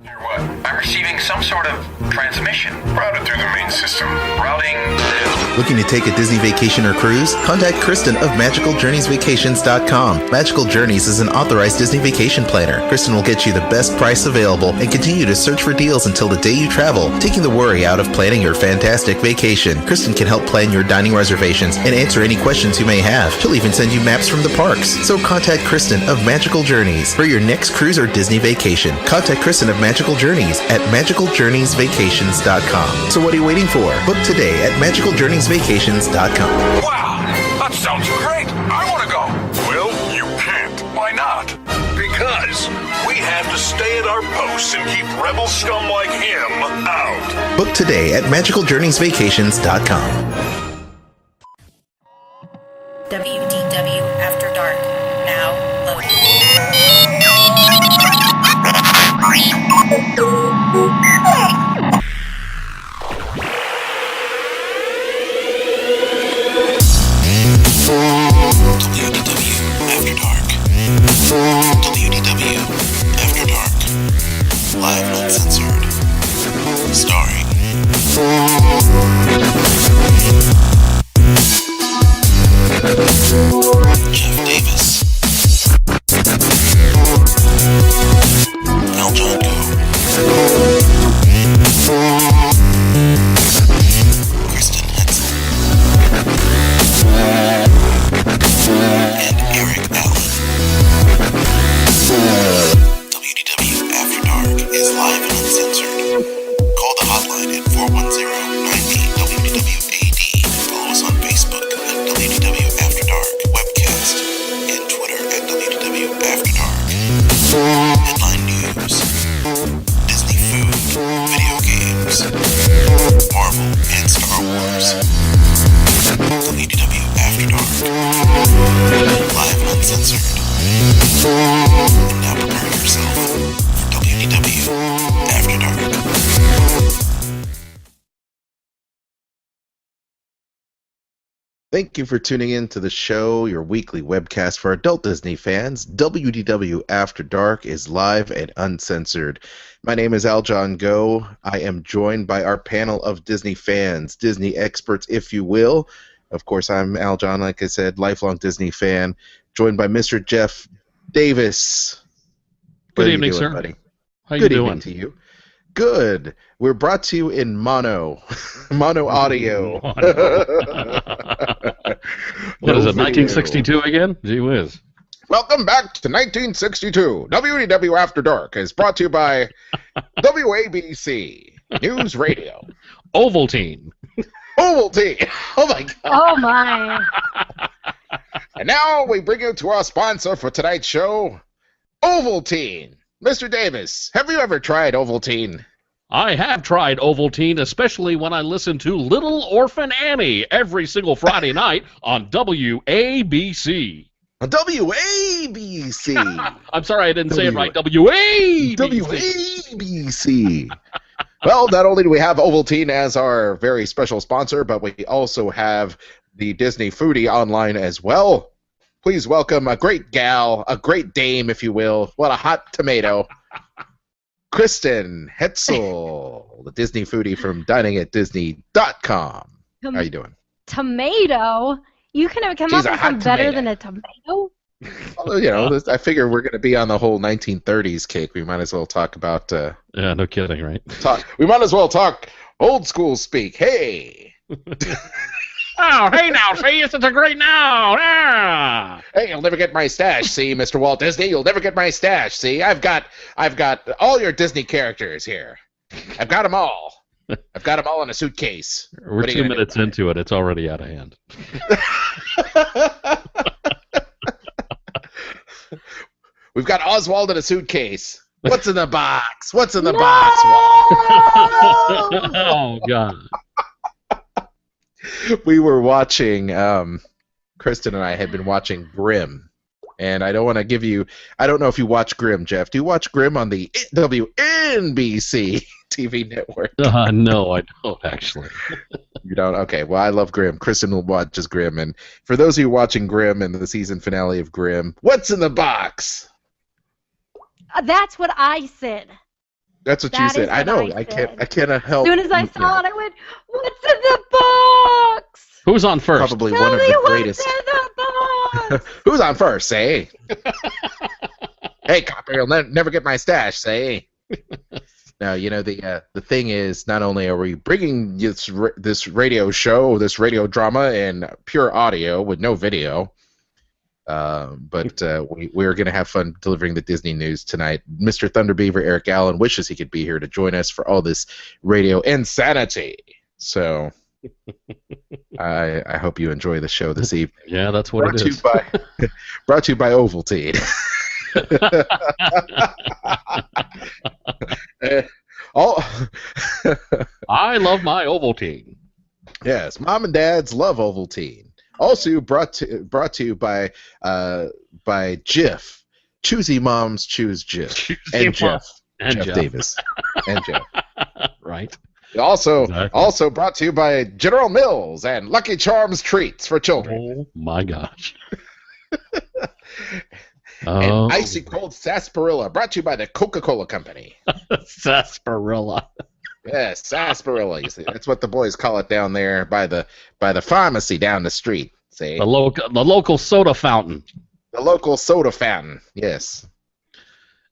Hear what? I'm receiving some sort of transmission. Routed through the main system. Routing to... Looking to take a Disney vacation or cruise? Contact Kristen of MagicalJourneysVacations.com. Magical Journeys is an authorized Disney vacation planner. Kristen will get you the best price available and continue to search for deals until the day you travel, taking the worry out of planning your fantastic vacation. Kristen can help plan your dining reservations and answer any questions you may have. She'll even send you maps from the parks. So contact Kristen of Magical Journeys for your next cruise or Disney vacation. Contact Kristen of Magical Journeys at MagicalJourneysVacations.com. So what are you waiting for? Book today at MagicalJourneysVacations.com. Wow! That sounds great! I want to go! Well, you can't. Why not? Because we have to stay at our posts and keep rebel scum like him out. Book today at MagicalJourneysVacations.com. WDW After Dark. Now loading. WDW After Dark. WDW After Dark. Live and uncensored. Starring Jeff Davis, Al Jonko, Kristen Hetzel, and Eric Allen. WDW After Dark is live and uncensored. Call the hotline at 410-98-WDW-AD. Follow us on Facebook at WDW After Dark Webcast and Twitter at WDW After Dark. Headline news, Disney food, video games, Marvel and Star Wars. WDW After Dark. Live and uncensored. And now prepare yourself for WDW After Dark. Thank you for tuning in to the show, your weekly webcast for adult Disney fans. WDW After Dark is live and uncensored. My name is Al John Go. I am joined by our panel of Disney fans, Disney experts, if you will. Of course, I'm Al John, like I said, lifelong Disney fan, joined by Mr. Jeff Davis. Good evening, doing, sir. Buddy? How you Good doing? evening to you. Good. We're brought to you in mono audio. What is it, 1962 again? Gee whiz. Welcome back to 1962. WDW After Dark is brought to you by WABC News Radio. Ovaltine. Ovaltine. Oh, my God. Oh, my. And now we bring you to our sponsor for tonight's show, Ovaltine. Mr. Davis, have you ever tried Ovaltine? I have tried Ovaltine, especially when I listen to Little Orphan Annie every single Friday night on WABC. WABC. I'm sorry I didn't say it right. WABC. WABC. Well, not only do we have Ovaltine as our very special sponsor, but we also have the Disney Foodie online as well. Please welcome a great gal, a great dame, if you will. What a hot tomato. Kristen Hetzel, the Disney Foodie from diningatdisney.com. How are you doing? Tomato? You couldn't have come She's up a with hot something better tomato. than a tomato? Well, you know, I figure we're going to be on the whole 1930s kick. We might as well talk about... Yeah, no kidding, right? We might as well talk old school speak. Hey! Oh, hey now, see, it's a great now. Ah. Hey, you'll never get my stash, see, Mr. Walt Disney. You'll never get my stash, see. I've got all your Disney characters here. I've got them all. I've got them all in a suitcase. We're 2 minutes into it. It's already out of hand. We've got Oswald in a suitcase. What's in the box? What's in the box, Walt? Oh, God. We were watching, Kristen and I had been watching Grimm, and I don't know if you watch Grimm, Jeff. Do you watch Grimm on the WNBC TV network? No, I don't, actually. You don't? Okay, well, I love Grimm. Kristen will watch just Grimm, and for those of you watching Grimm and the season finale of Grimm, what's in the box? That's what I said. That's what you That said. is I what know. I said. I cannot help. As soon as I you saw know, it, I went, "What's in the box? Who's on first? probably Tell one of me the what's greatest. in the box." Who's on first? Say. Hey, copper, you'll never get my stash. Say. Now, the thing is, not only are we bringing this radio show, this radio drama in pure audio with no video, but we're going to have fun delivering the Disney news tonight. Mr. Thunderbeaver Eric Allen wishes he could be here to join us for all this radio insanity. So I hope you enjoy the show this evening. Yeah, that's what it is. Brought to you by Ovaltine. I love my Ovaltine. Yes, mom and dads love Ovaltine. Also brought to you by Jif. Choosy moms choose Jif. And Jeff. And Jeff Davis. And Jeff. Right. Also brought to you by General Mills and Lucky Charms treats for children. Oh my gosh. And icy cold sarsaparilla brought to you by the Coca-Cola Company. Sarsaparilla. Yes, sarsaparilla. You see, that's what the boys call it down there by the pharmacy down the street. See? The local soda fountain. The local soda fountain. Yes.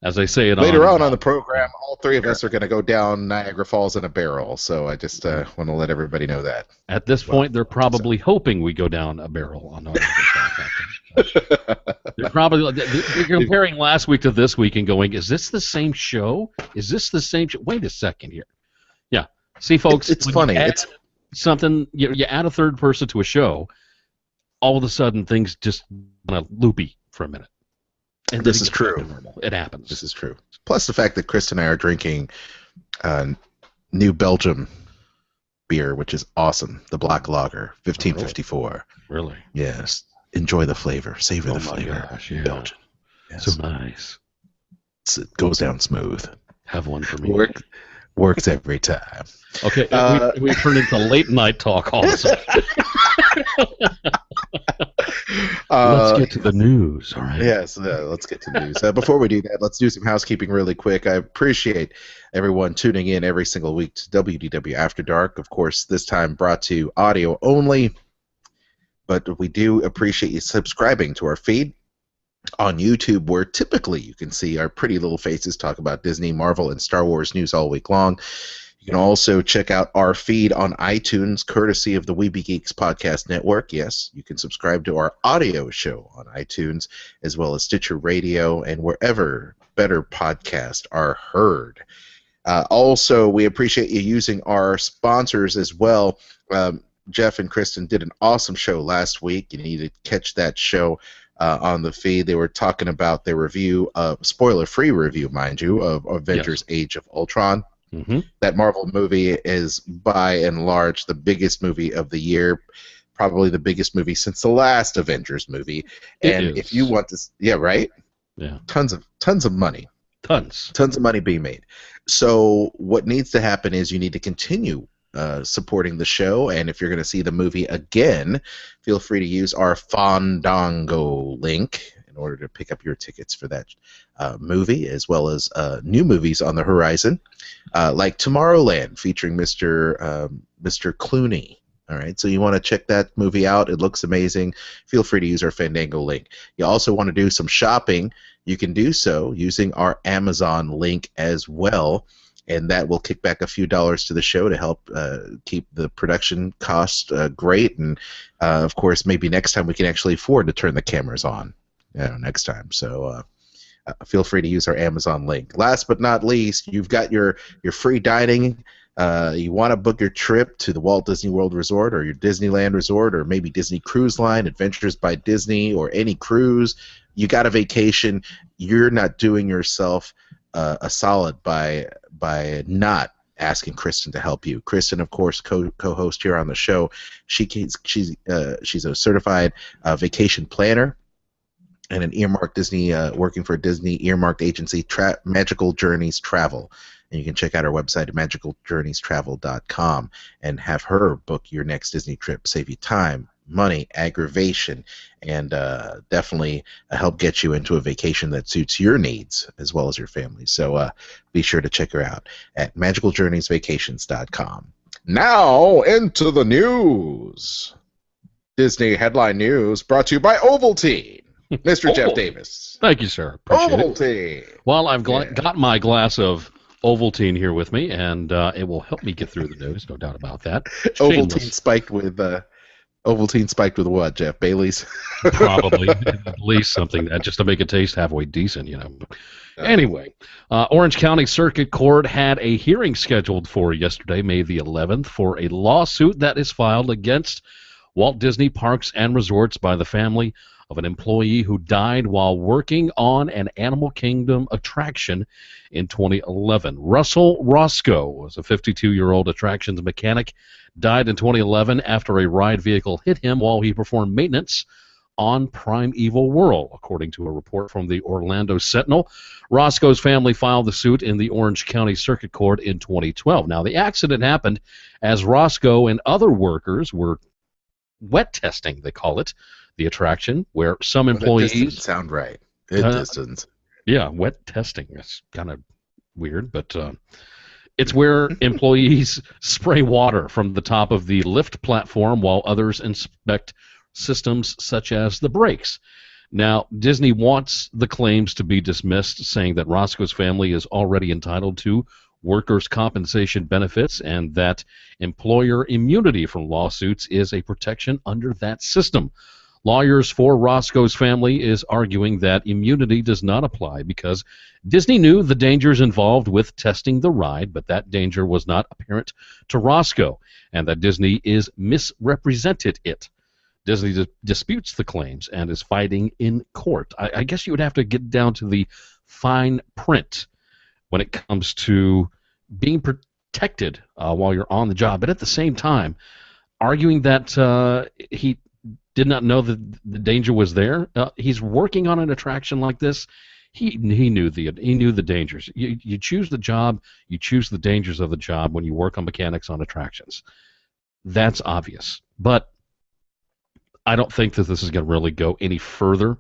As they say it Later on the program, all three of us are going to go down Niagara Falls in a barrel. So I just want to let everybody know that. At this point, they're probably hoping we go down a barrel on Niagara Falls. They're comparing last week to this week and going, is this the same show? Is this the same show? Wait a second here. Yeah. See, folks, it's funny. It's something, you add a third person to a show, all of a sudden things just kind of loopy for a minute. And this is true. It happens. This is true. Plus the fact that Chris and I are drinking New Belgium beer, which is awesome. The Black Lager, 1554. Really? Yes. Enjoy the flavor. Savor the flavor. Gosh, yeah. Belgian. Yes. So nice. It goes down smooth. Have one for me. Works every time. Okay, we turned into late night talk also. Let's get to the news, all right? Yes, let's get to the news. Before we do that, let's do some housekeeping really quick. I appreciate everyone tuning in every single week to WDW After Dark. Of course, this time brought to you audio only, but we do appreciate you subscribing to our feed on YouTube, where typically you can see our pretty little faces talk about Disney, Marvel, and Star Wars news all week long. You can also check out our feed on iTunes, courtesy of the Weeby Geeks Podcast Network. Yes, you can subscribe to our audio show on iTunes, as well as Stitcher Radio and wherever better podcasts are heard. Also, we appreciate you using our sponsors as well. Jeff and Kristen did an awesome show last week. You need to catch that show on the feed. They were talking about their review, spoiler-free review, mind you, of Avengers: Age of Ultron. Mm-hmm. That Marvel movie is, by and large, the biggest movie of the year, probably the biggest movie since the last Avengers movie. And if you want to, right? Yeah. Tons of money. Tons of money being made. So what needs to happen is you need to continue supporting the show, and if you're going to see the movie again, feel free to use our Fandango link in order to pick up your tickets for that movie, as well as new movies on the horizon, like Tomorrowland, featuring Mr. Clooney. All right, so you want to check that movie out. It looks amazing. Feel free to use our Fandango link. You also want to do some shopping. You can do so using our Amazon link as well, and that will kick back a few dollars to the show to help keep the production cost great. And, of course, maybe next time we can actually afford to turn the cameras on next time. So feel free to use our Amazon link. Last but not least, you've got your free dining. You want to book your trip to the Walt Disney World Resort or your Disneyland Resort or maybe Disney Cruise Line, Adventures by Disney, or any cruise. You got a vacation. You're not doing yourself a solid by not asking Kristen to help you. Kristen, of course, co-host here on the show. She's a certified vacation planner and an earmarked Disney, working for a Disney earmarked agency, Magical Journeys Travel. And you can check out our website at magicaljourneystravel.com and have her book your next Disney trip, save you time, money, aggravation, and definitely help get you into a vacation that suits your needs as well as your family. So be sure to check her out at magicaljourneysvacations.com. Now, into the news. Disney headline news brought to you by Ovaltine. Mr. Jeff Davis. Thank you, sir. Appreciate Ovaltine. it. Well, I've got my glass of Ovaltine here with me, and it will help me get through the news, no doubt about that. Ovaltine spiked with what, Jeff? Bailey's? Probably. At least something that just to make it taste halfway decent, you know. Anyway, Orange County Circuit Court had a hearing scheduled for yesterday, May the 11th, for a lawsuit that is filed against Walt Disney Parks and Resorts by the family of an employee who died while working on an Animal Kingdom attraction in 2011. Russell Roscoe was a 52-year-old attractions mechanic, died in 2011 after a ride vehicle hit him while he performed maintenance on Primeval World, according to a report from the Orlando Sentinel. Roscoe's family filed the suit in the Orange County Circuit Court in 2012. Now, the accident happened as Roscoe and other workers were wet testing, they call it, the attraction, where some employees... That doesn't sound right. It just doesn't. Yeah, wet testing. It's kind of weird, but it's where employees spray water from the top of the lift platform while others inspect systems such as the brakes. Now, Disney wants the claims to be dismissed, saying that Roscoe's family is already entitled to workers' compensation benefits and that employer immunity from lawsuits is a protection under that system. Lawyers for Roscoe's family is arguing that immunity does not apply because Disney knew the dangers involved with testing the ride, but that danger was not apparent to Roscoe, and that Disney is misrepresented it. Disney disputes the claims and is fighting in court. I guess you would have to get down to the fine print when it comes to being protected while you're on the job, but at the same time, arguing that he did not know that the danger was there. He's working on an attraction like this. He knew the dangers. You choose the job, you choose the dangers of the job when you work on mechanics on attractions. That's obvious, but I don't think that this is going to really go any further.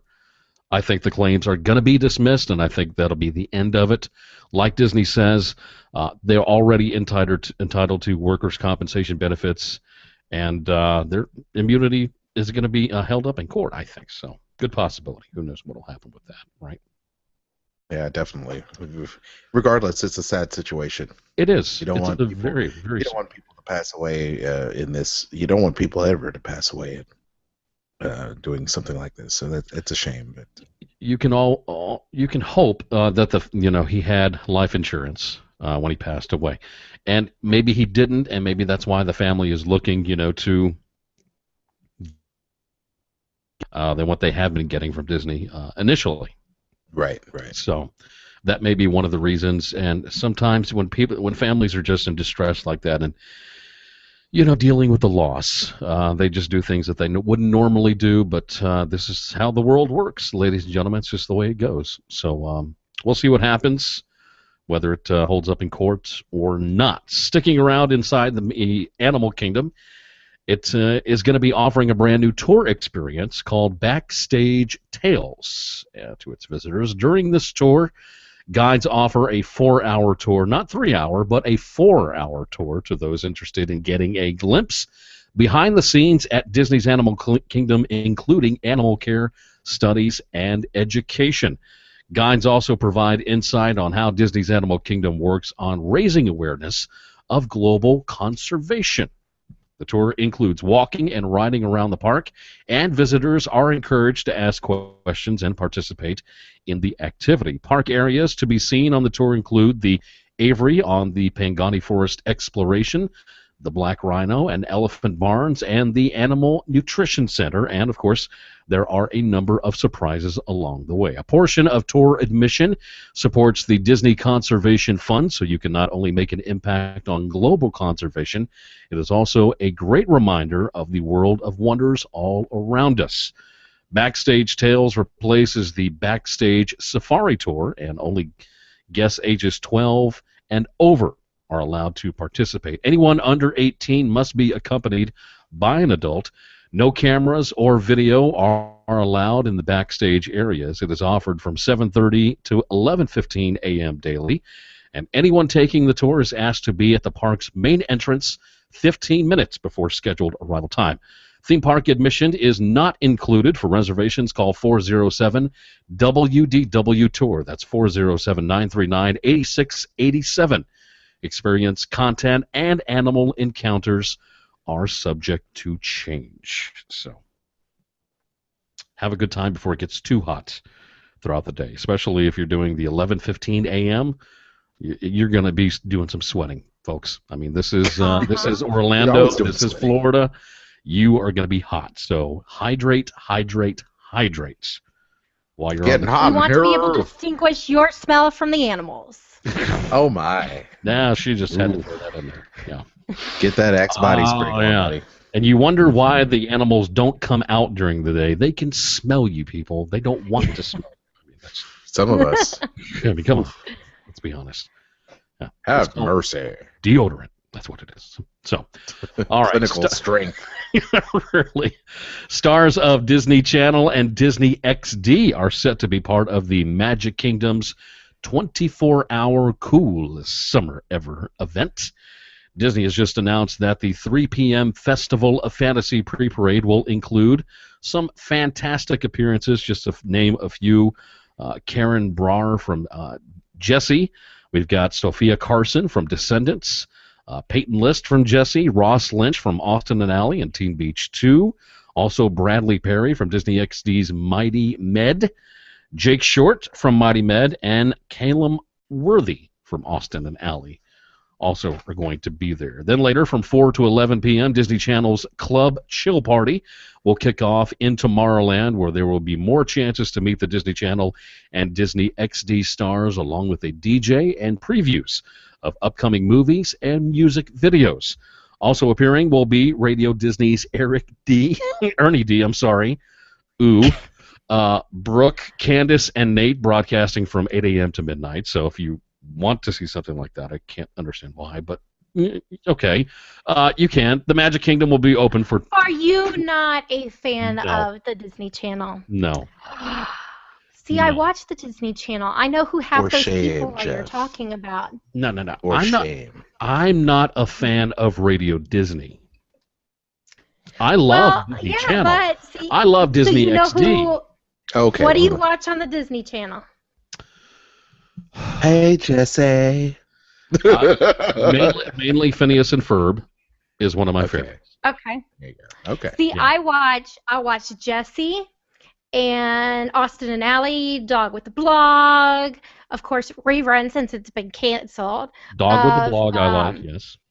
I think the claims are going to be dismissed, and I think that'll be the end of it. Like Disney says, they're already entitled to workers' compensation benefits, and their immunity is going to be held up in court, I think. So, good possibility. Who knows what will happen with that, right? Yeah, definitely. Regardless, it's a sad situation. It is. You don't want people, very you don't want people to pass away in this. You don't want people ever to pass away doing something like this. So it's a shame. But you can hope that he had life insurance when he passed away, and maybe he didn't, and maybe that's why the family is looking, to than what they have been getting from Disney initially. Right. So that may be one of the reasons. And sometimes when families are just in distress like that, and dealing with the loss, they just do things that they wouldn't normally do. But this is how the world works, ladies and gentlemen. It's just the way it goes. So we'll see what happens, whether it holds up in court or not. Sticking around inside the Animal Kingdom, it is going to be offering a brand new tour experience called Backstage Tales to its visitors. During this tour, guides offer a 4-hour tour, not 3-hour, but a 4-hour tour to those interested in getting a glimpse behind the scenes at Disney's Animal Kingdom, including animal care, studies, and education. Guides also provide insight on how Disney's Animal Kingdom works on raising awareness of global conservation. The tour includes walking and riding around the park, and visitors are encouraged to ask questions and participate in the activity. Park areas to be seen on the tour include the aviary on the Pangani Forest Exploration, the Black Rhino and Elephant Barns, and the Animal Nutrition Center, and of course there are a number of surprises along the way. A portion of tour admission supports the Disney Conservation Fund, so you can not only make an impact on global conservation, it is also a great reminder of the world of wonders all around us. Backstage Tales replaces the Backstage Safari Tour, and only guests ages 12 and over are allowed to participate. Anyone under 18 must be accompanied by an adult. No cameras or video are allowed in the backstage areas. It is offered from 7:30 to 11:15 a.m. daily, and anyone taking the tour is asked to be at the park's main entrance 15 minutes before scheduled arrival time. Theme park admission is not included. For reservations, call 407-WDW Tour. That's 407-939-8687. Experience, content, and animal encounters are subject to change. So have a good time before it gets too hot throughout the day, especially if you're doing the 11:15 a.m. You're going to be doing some sweating, folks. I mean, this is Orlando. This is Florida. You are going to be hot. So hydrate, hydrate, hydrate while you're Getting hot. You want to be able to distinguish your smell from the animals. Oh my! Nah, she just had to throw that in there. Yeah. Get that Axe body spray. Oh, yeah. Buddy. And you wonder why the animals don't come out during the day. They can smell you, people. They don't want to smell you. I mean, Some of us. I mean, come on. Let's be honest. Yeah. Have mercy. Deodorant. That's what it is. So, all right. Clinical strength. Really. Stars of Disney Channel and Disney XD are set to be part of the Magic Kingdom's 24-hour coolest summer ever event. Disney has just announced that the 3 p.m. Festival of Fantasy pre-parade will include some fantastic appearances, just to name a few. Karen Brar from Jessie. We've got Sophia Carson from Descendants. Peyton List from Jessie. Ross Lynch from Austin and Ally and Teen Beach 2. Also Bradley Perry from Disney XD's Mighty Med. Jake Short from Mighty Med. And Calum Worthy from Austin and Ally also are going to be there. Then later from 4 to 11 p.m., Disney Channel's Club Chill Party will kick off in Tomorrowland, where there will be more chances to meet the Disney Channel and Disney XD stars, along with a DJ and previews of upcoming movies and music videos. Also appearing will be Radio Disney's Ernie D, Brooke, Candace, and Nate broadcasting from 8 a.m. to midnight. So if you want to see something like that, I can't understand why, but okay, you can. The Magic Kingdom will be open for... Are you not a fan of the Disney Channel? No. See, No. I watch the Disney Channel. I know who half For those shame, people are you're Jeff. talking about. No. Or I'm not a fan of Radio Disney. I love Disney Channel. But see, I love Disney so you know XD. Okay. What do you hold on. watch on the Disney Channel? Hey, Jesse. Mainly Phineas and Ferb is one of my Okay. favorites. Okay. There you go. Okay. See, Yeah. I watch Jessie and Austin and Ally, Dog with the Blog, of course, reruns since it's been canceled. Dog with the Of, Blog, I like.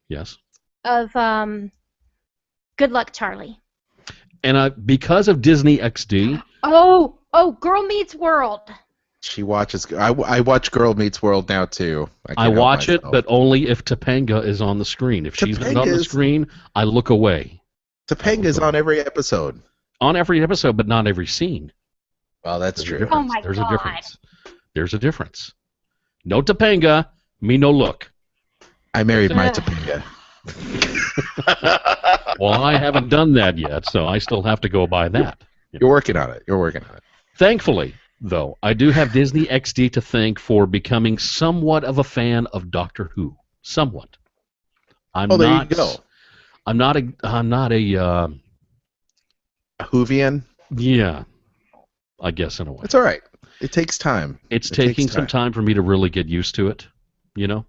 Yes. Of Good Luck Charlie. And because of Disney XD, Oh, Girl Meets World. She watches. I watch Girl Meets World now too. I can't help watch it, myself. but only if Topanga is on the screen. If she's not on the Topanga's- screen, I look away. Topanga's on every episode. On every episode, but not every scene. Well, that's There's a true. difference. Oh my There's God. a difference. There's a difference. No Topanga, me no look. I married my Ugh. Topanga. Well, I haven't done that yet, so I still have to go by that. You're working on it. You're working on it. Thankfully, though, I do have Disney XD to thank for becoming somewhat of a fan of Doctor Who. Somewhat. I'm Oh, there not, you go. I'm not a Whovian. yeah, I guess in a way. It's all right. It takes time. It's It taking takes some time for me to really get used to it, you know?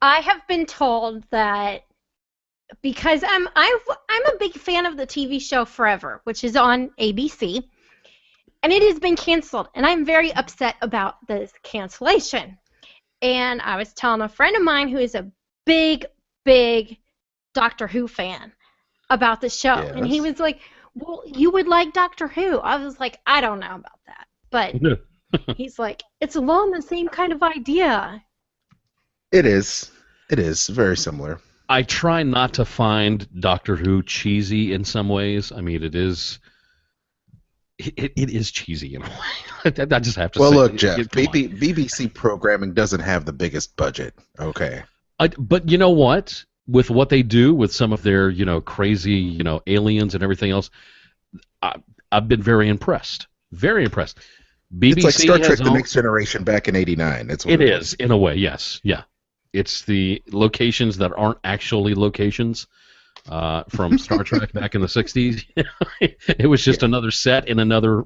I have been told that because I'm a big fan of the TV show Forever, which is on ABC, and it has been canceled, and I'm very upset about this cancellation. And I was telling a friend of mine who is a big Doctor Who fan about the show, and he Yes. was like, "Well, you would like Doctor Who." I was like, "I don't know about that," but he's like, "It's along the same kind of idea." It is. It is very similar. I try not to find Doctor Who cheesy in some ways. I mean, it is cheesy in a way. I just have to Well, say. look, Jeff. Come on. BBC programming doesn't have the biggest budget. Okay. But you know what? with what they do with some of their, crazy, aliens and everything else, I've been very impressed. Very impressed. BBC It's like Star Trek: has The Next Generation back in '89. It is, in a way, yes. Yeah. It's the locations that aren't actually locations from Star Trek back in the 60s. It was just another set in another,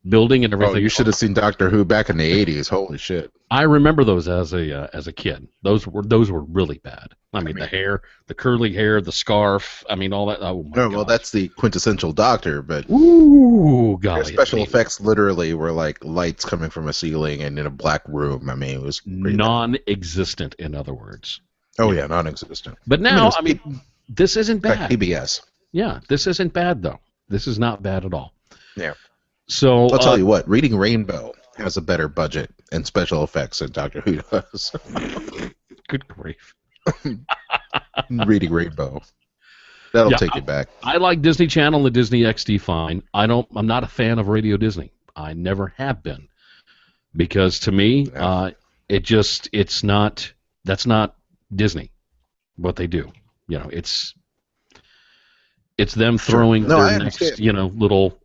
building and everything. Oh, you should have seen Doctor Who back in the '80s. Holy shit! I remember those as a kid. Those were really bad. I mean, the hair, the curly hair, the scarf. I mean, all that. Oh my No, well, gosh. that's the quintessential Doctor, but Ooh, golly. their special effects literally were like lights coming from a ceiling and in a black room. I mean, it was pretty Non-existent, in other words. bad. Oh yeah, non-existent. But now, this isn't Like bad. PBS. Yeah, this isn't bad though. This is not bad at all. Yeah. So I'll tell you what, Reading Rainbow has a better budget and special effects than Doctor Who does. Good grief. Reading Rainbow. That'll take you back. I like Disney Channel and the Disney XD fine. I'm not a fan of Radio Disney. I never have been. Because to me, that's not Disney, what they do. It's them throwing their next, little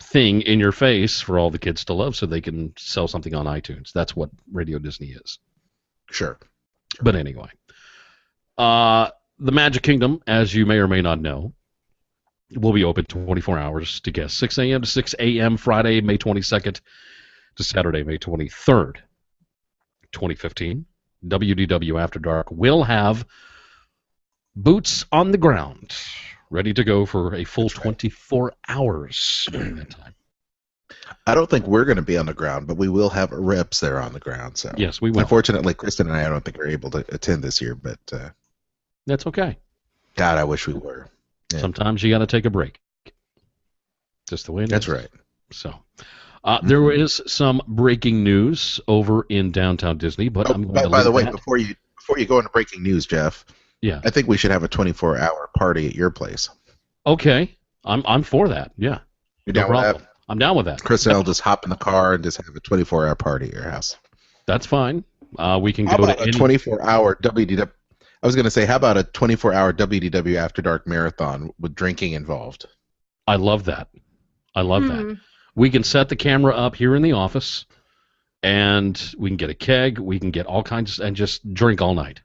thing in your face for all the kids to love so they can sell something on iTunes. That's what Radio Disney is. Sure. But anyway, the Magic Kingdom, as you may or may not know, will be open 24 hours to guests, 6 a.m. to 6 a.m. Friday, May 22nd to Saturday, May 23rd, 2015. WDW After Dark will have boots on the ground, ready to go for a full 24 hours during that time. I don't think we're going to be on the ground, but we will have reps there on the ground. So yes, we will. Unfortunately, Kristen and I don't think are able to attend this year, but that's okay. God, I wish we were. Yeah. Sometimes you got to take a break. Just the way it is. That's right. So, there is some breaking news over in downtown Disney, but I'm going to by the way, that. before you go into breaking news, Jeff. Yeah. I think we should have a 24-hour party at your place. Okay, I'm for that. Yeah. You're down with that? I'm down with that. Chris and I'll just hop in the car and just have a 24-hour party at your house. That's fine. We can How go about to a any 24-hour WDW? I was going to say, how about a 24-hour WDW After Dark marathon with drinking involved? I love that. I love that. We can set the camera up here in the office, and we can get a keg. We can get all kinds and just drink all night,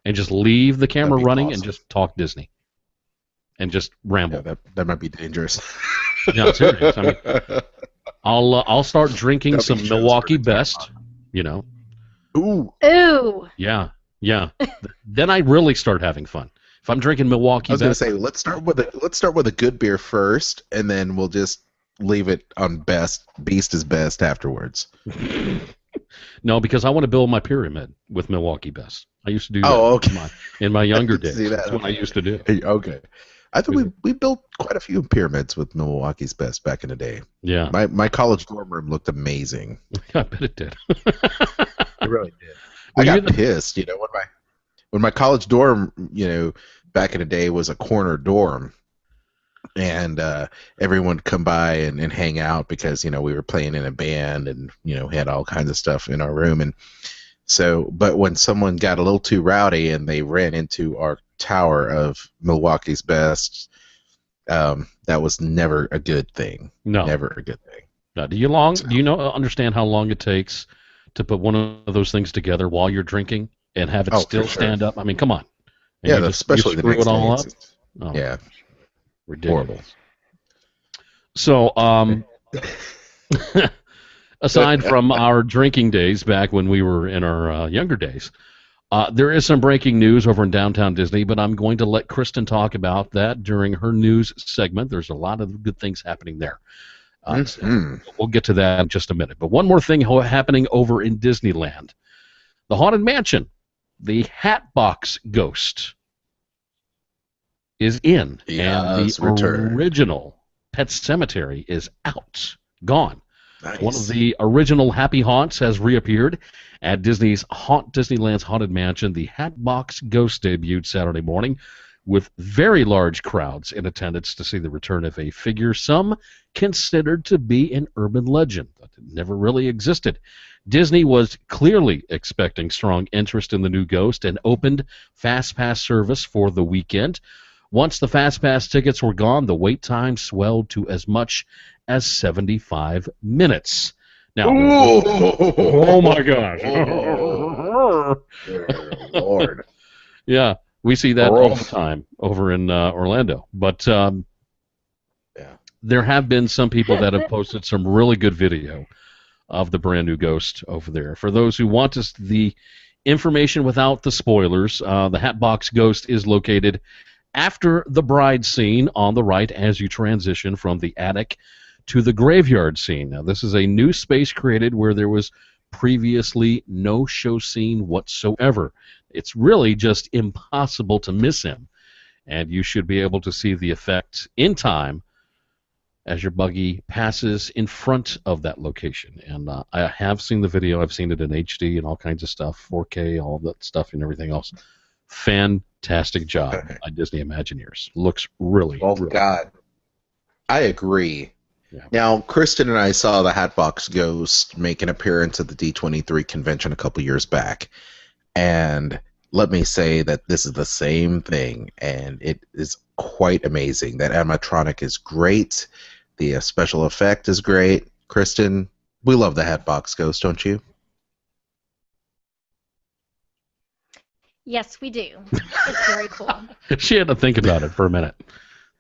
and just leave the camera running and just talk Disney, and just ramble. Yeah, that might be dangerous. No, serious. I mean, I'll start drinking some Milwaukee Best. Ooh. Ooh. Yeah. Then I really start having fun. If I'm drinking Milwaukee I was going to Best, say let's start with a good beer first, and then we'll just leave it on Beast is best afterwards. No, because I want to build my pyramid with Milwaukee Best. I used to do that okay. in my younger days. See that? That's what I used to do. Okay. I thought we built quite a few pyramids with Milwaukee's Best back in the day. Yeah. My college dorm room looked amazing. I bet it did. It really did. I got pissed, when my college dorm, back in the day was a corner dorm, and everyone would come by and hang out because we were playing in a band and had all kinds of stuff in our room. And so, but when someone got a little too rowdy and they ran into our tower of Milwaukee's Best, that was never a good thing. No, never a good thing. Now, do you understand how long it takes to put one of those things together while you're drinking and have it still stand up? I mean, come on. And especially the screw next it all day. up. Yeah, ridiculous. horrible. So, aside from our drinking days back when we were in our younger days, there is some breaking news over in downtown Disney, but I'm going to let Kristen talk about that during her news segment. There's a lot of good things happening there. So we'll get to that in just a minute. But one more thing happening over in Disneyland. The Haunted Mansion, the Hatbox Ghost, is in, and the original Pet Cemetery is out, gone. Nice. One of the original Happy Haunts has reappeared at Disneyland's Haunted Mansion. The Hatbox Ghost debuted Saturday morning with very large crowds in attendance to see the return of a figure some considered to be an urban legend that never really existed. Disney was clearly expecting strong interest in the new Ghost and opened Fast Pass service for the weekend. Once the Fast Pass tickets were gone, the wait time swelled to as much as 75 minutes. Now, oh my gosh. Lord. Yeah, we see that all the time over in Orlando. But there have been some people that have posted some really good video of the brand new Ghost over there. For those who want the information without the spoilers, the Hatbox Ghost is located after the bride scene on the right as you transition from the attic to the graveyard scene. Now, this is a new space created where there was previously no show scene whatsoever. It's really just impossible to miss him, and you should be able to see the effect in time as your buggy passes in front of that location. And I have seen the video. I've seen it in HD and all kinds of stuff, 4K, all that stuff and everything else. Fantastic job by Disney Imagineers. Looks really, really God. I agree. Yeah. Now, Kristen and I saw the Hatbox Ghost make an appearance at the D23 convention a couple years back. And let me say that this is the same thing, and it is quite amazing. That animatronic is great. The special effect is great. Kristen, we love the Hatbox Ghost, don't you? Yes, we do. It's very cool. She had to think about it for a minute.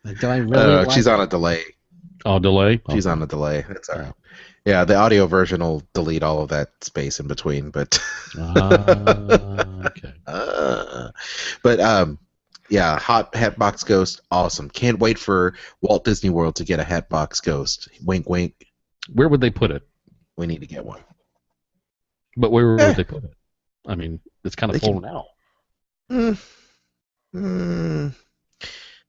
Do I really she's on a delay. Oh, delay? She's on a delay. That's all right. Yeah, the audio version will delete all of that space in between, but okay. Yeah, Hatbox Ghost, awesome. Can't wait for Walt Disney World to get a Hatbox Ghost. Wink, wink. Where would they put it? We need to get one. But where would they put it? I mean, it's kind of full now.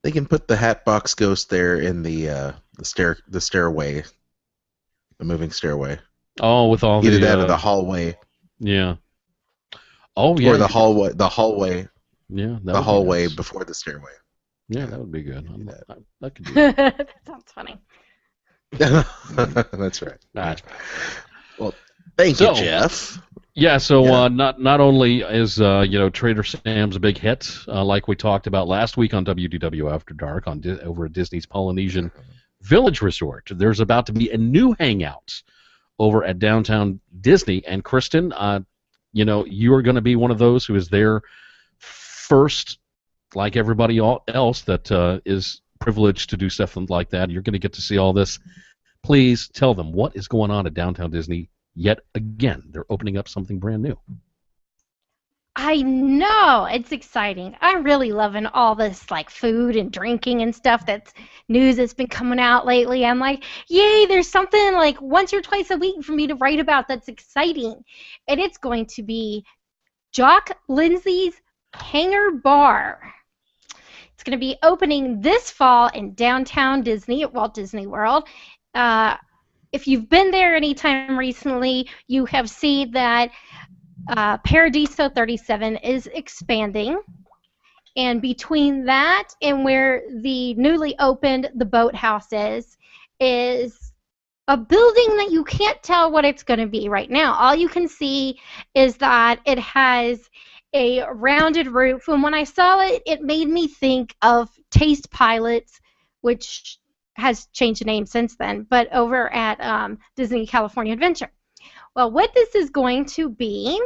They can put the Hatbox Ghost there in the stairway, the moving stairway. Oh, with all either that or the hallway. Yeah. Oh, yeah. Or the hallway. The hallway. Yeah. The hallway before the stairway. Yeah, that would be good. That could be good. That sounds funny. That's right. Right. Well, thank you, Jeff. Yeah, so not only is Trader Sam's a big hit, like we talked about last week on WDW After Dark over at Disney's Polynesian Village Resort. There's about to be a new hangout over at Downtown Disney, and Kristen, you are going to be one of those who is there first, like everybody else that is privileged to do stuff like that. You're going to get to see all this. Please tell them what is going on at Downtown Disney. Yet again, they're opening up something brand new. I know, it's exciting. I'm really loving all this like food and drinking and stuff that's news that's been coming out lately. I'm like, yay, there's something like once or twice a week for me to write about that's exciting. And it's going to be Jock Lindsay's Hangar Bar. It's going to be opening this fall in Downtown Disney at Walt Disney World. If you've been there anytime recently, you have seen that Paradiso 37 is expanding. And between that and where the newly opened The Boathouse is a building that you can't tell what it's going to be right now. All you can see is that it has a rounded roof. And when I saw it, it made me think of Taste Pilots, which has changed the name since then, but over at Disney California Adventure. Well, what this is going to be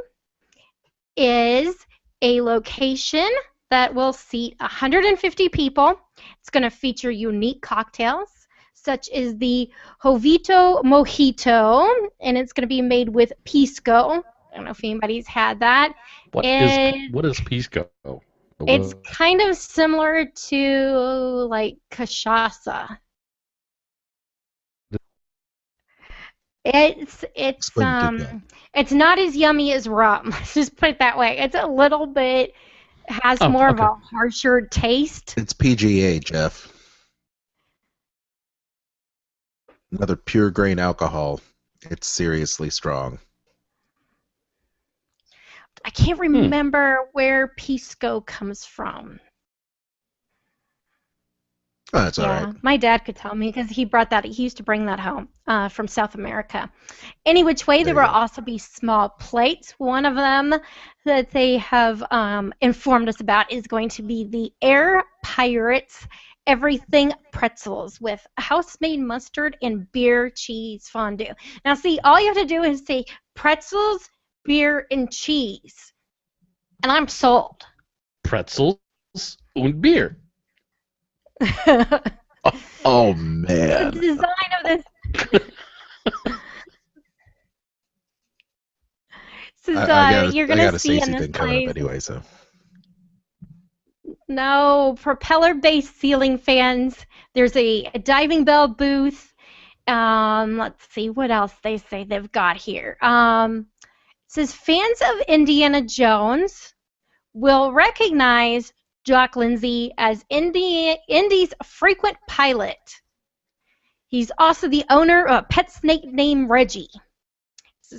is a location that will seat 150 people. It's going to feature unique cocktails, such as the Jovito Mojito, and it's going to be made with pisco. I don't know if anybody's had that. What is pisco? It's kind of similar to like cachaça. It's not as yummy as rum. Let's just put it that way. It's a little bit has more of a harsher taste. It's PGA, Jeff. Another pure grain alcohol. It's seriously strong. I can't remember where pisco comes from. Oh, that's all Yeah, right. my dad could tell me because he brought that. He used to bring that home from South America. Any which way, There there will you go. also be small plates. One of them that they have informed us about is going to be the Air Pirates Everything Pretzels with house-made mustard and beer cheese fondue. Now, see, all you have to do is say pretzels, beer, and cheese, and I'm sold. Pretzels and beer. Oh, The man. design of this you're I gonna got a see in Stacy this thing coming up place. anyway, so. No, propeller-based ceiling fans. There's a diving bell booth. Let's see what else they say they've got here. It says fans of Indiana Jones will recognize Jock Lindsay as Indy's frequent pilot. He's also the owner of a pet snake named Reggie.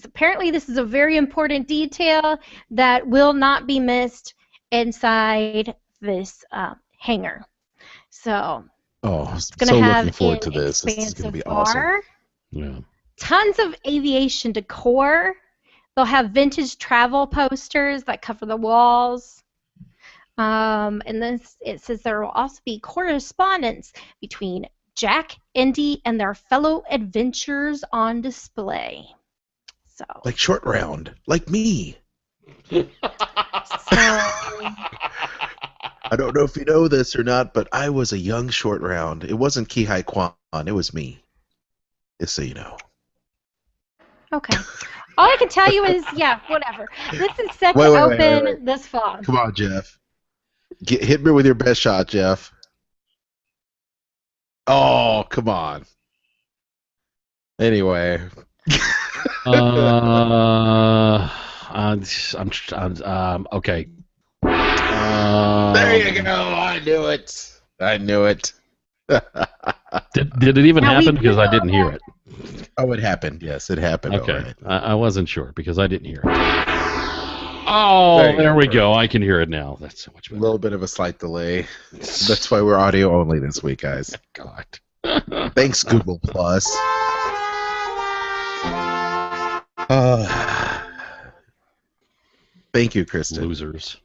Apparently, this is a very important detail that will not be missed inside this hangar. So Oh, it's going so to have looking forward to an this. This is going to expansive be awesome. bar, Yeah. tons of aviation decor. They'll have vintage travel posters that cover the walls. And then it says there will also be correspondence between Jack, Indy, and their fellow adventurers on display. So, Like Short Round, like me. so I don't know if you know this or not, but I was a young Short Round. It wasn't Kihai Kwan, it was me. Just so you know. okay. All I can tell you is, yeah, whatever. This is set Wait, to wait, open wait. this fall. Come on, Jeff. Hit me with your best shot, Jeff. Oh, come on. Anyway. Okay. There you go. I knew it. I knew it. Did it even Now, we happen? Because I do didn't hear have- it. Oh, it happened. Yes, it happened. Okay. All right. I wasn't sure because I didn't hear it. Oh, there we go. I can hear it now. That's so much A better. little bit of a slight delay. That's why we're audio only this week, guys. God. Thanks, Google Plus. Thank you, Kristen. Losers.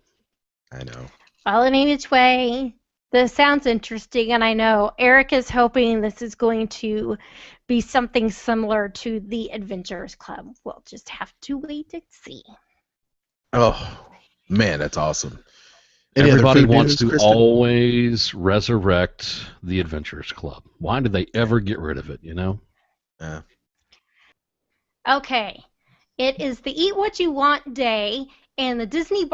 I know. Following each way. This sounds interesting, and I know Eric is hoping this is going to be something similar to the Adventurers Club. We'll just have to wait and see. Oh, man, that's awesome. Any other Everybody food wants news, to Kristen? always resurrect the Adventurers Club. Why did they ever get rid of it, you know? Okay. It is the Eat What You Want Day, and the Disney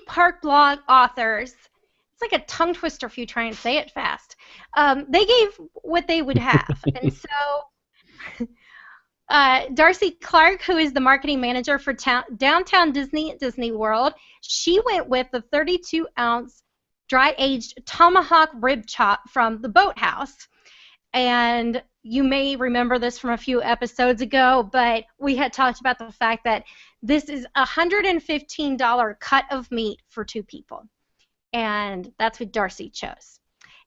Park blog authors, it's like a tongue twister if you try and say it fast, they gave what they would have. And so Darcy Clark, who is the marketing manager for Downtown Disney at Disney World, she went with the 32-ounce dry-aged tomahawk rib chop from the Boathouse. And you may remember this from a few episodes ago, but we had talked about the fact that this is a $115 cut of meat for two people. And that's what Darcy chose.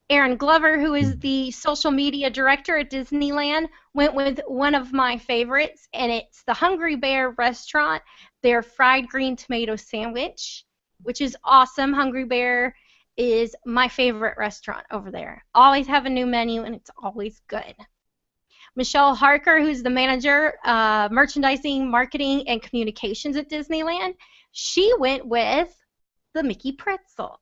Aaron Glover, who is the social media director at Disneyland, went with one of my favorites, and it's the Hungry Bear restaurant, their fried green tomato sandwich, which is awesome. Hungry Bear is my favorite restaurant over there. Always have a new menu, and it's always good. Michelle Harker, who's the manager, merchandising, marketing, and communications at Disneyland, she went with the Mickey Pretzel.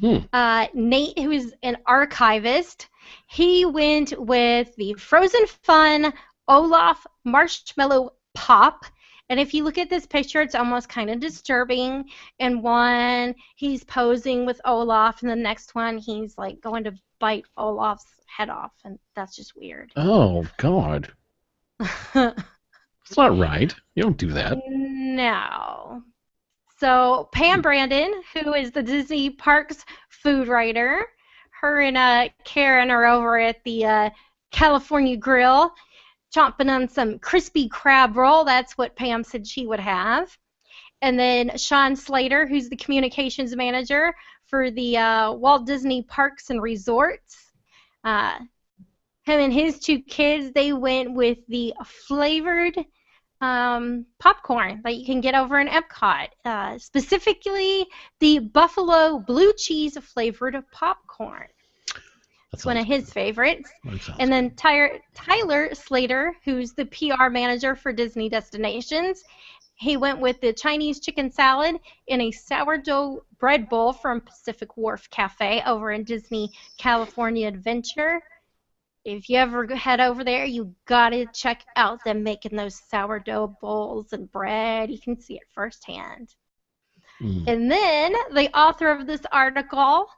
Nate, who is an archivist, he went with the Frozen Fun Olaf Marshmallow Pop. And if you look at this picture, it's almost kind of disturbing. In one, he's posing with Olaf, and the next one, he's like going to bite Olaf's head off, and that's just weird. Oh, God. It's not right. You don't do that. No. So Pam Brandon, who is the Disney Parks food writer, her and Karen are over at the California Grill, chomping on some crispy crab roll. That's what Pam said she would have. And then Sean Slater, who's the communications manager for the Walt Disney Parks and Resorts. Him and his 2 kids, they went with the flavored popcorn that you can get over in Epcot, specifically the buffalo blue cheese flavored popcorn. It's one of his favorites. And then Tyler Slater, who's the PR manager for Disney Destinations, he went with the Chinese chicken salad in a sourdough bread bowl from Pacific Wharf Cafe over in Disney California Adventure. If you ever head over there, you gotta check out them making those sourdough bowls and bread. You can see it firsthand. And then the author of this article,